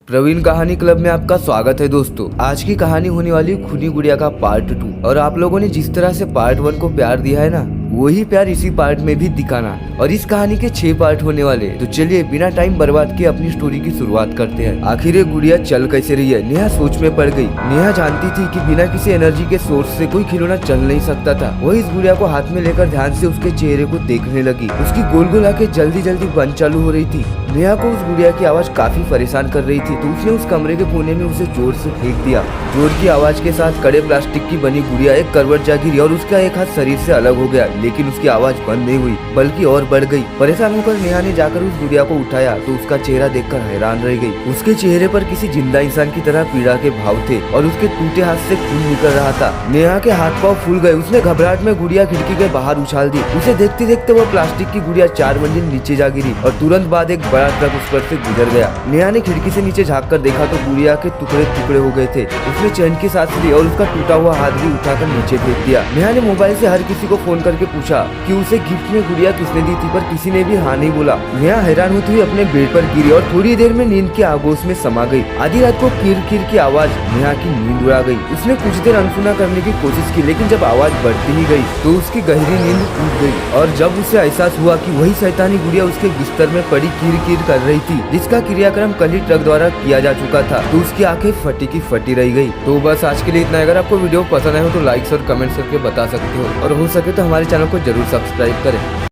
प्रवीण कहानी क्लब में आपका स्वागत है दोस्तों। आज की कहानी होने वाली खूनी गुड़िया का पार्ट 2। और आप लोगों ने जिस तरह से पार्ट 1 को प्यार दिया है ना, वही प्यार इसी पार्ट में भी दिखाना। और इस कहानी के 6 पार्ट होने वाले, तो चलिए बिना टाइम बर्बाद किए अपनी स्टोरी की शुरुआत करते हैं। आखिर ये गुड़िया चल कैसे रही है, नेहा सोच में पड़ गई। नेहा जानती थी कि बिना किसी एनर्जी के सोर्स से कोई खिलौना चल नहीं सकता था। वो इस गुड़िया को हाथ में लेकर ध्यान से उसके चेहरे को देखने लगी। उसकी गोल गोल आंखें जल्दी जल्दी बंद चालू हो रही थी। नेहा को उस गुड़िया की आवाज काफी परेशान कर रही थी, तो उसने उस कमरे के कोने में उसे जोर से फेंक दिया। जोर की आवाज के साथ कड़े प्लास्टिक की बनी गुड़िया एक करवट जा गिरी और उसका एक हाथ शरीर से अलग हो गया, लेकिन उसकी आवाज बंद नहीं हुई बल्कि और बढ़ गई। परेशान होकर नेहा ने जाकर उस गुड़िया को उठाया तो उसका चेहरा देखकर हैरान रह गई। उसके चेहरे पर किसी जिंदा इंसान की तरह पीड़ा के भाव थे और उसके टूटे हाथ से खून निकल रहा था। नेहा के हाथ पांव फूल गए। उसने घबराहट में गुड़िया खिड़की के बाहर उछाल दी। उसे देखते देखते वो प्लास्टिक की गुड़िया 4 मंजिल नीचे जा गिरी और तुरंत बाद एक बड़ा ट्रक उस पर से गुजर गया। नेहा ने खिड़की से नीचे झाँक कर देखा तो गुड़िया के टुकड़े टुकड़े हो गए थे। उसने चैन की सांस ली और उसका टूटा हुआ हाथ भी उठाकर नीचे फेंक दिया। नेहा ने मोबाइल से हर किसी को फोन करके पूछा कि उसे गिफ्ट में गुड़िया किसने दी थी, पर किसी ने भी हाँ नहीं बोला। नेहा हैरान होती हुई अपने बेड पर गिरी और थोड़ी देर में नींद के आगोश में समा गई। आधी रात को कीर कीर की आवाज नेहा की नींद उड़ा गई। उसने कुछ देर अनसुना करने की कोशिश की, लेकिन जब आवाज बढ़ती ही गई तो उसकी गहरी नींद टूट गई। और जब उसे एहसास हुआ कि वही शैतानी गुड़िया उसके बिस्तर में पड़ी कीर कीर कर रही थी, जिसका क्रियाक्रम कल ही ट्रक द्वारा किया जा चुका था, तो उसकी आंखें फटी की फटी रह गई। तो बस आज के लिए इतना। अगर आपको वीडियो पसंद आए हो तो लाइक्स और कमेंट्स करके बता सकते हो, और हो सके तो हमारे चैनल को जरूर सब्सक्राइब करें।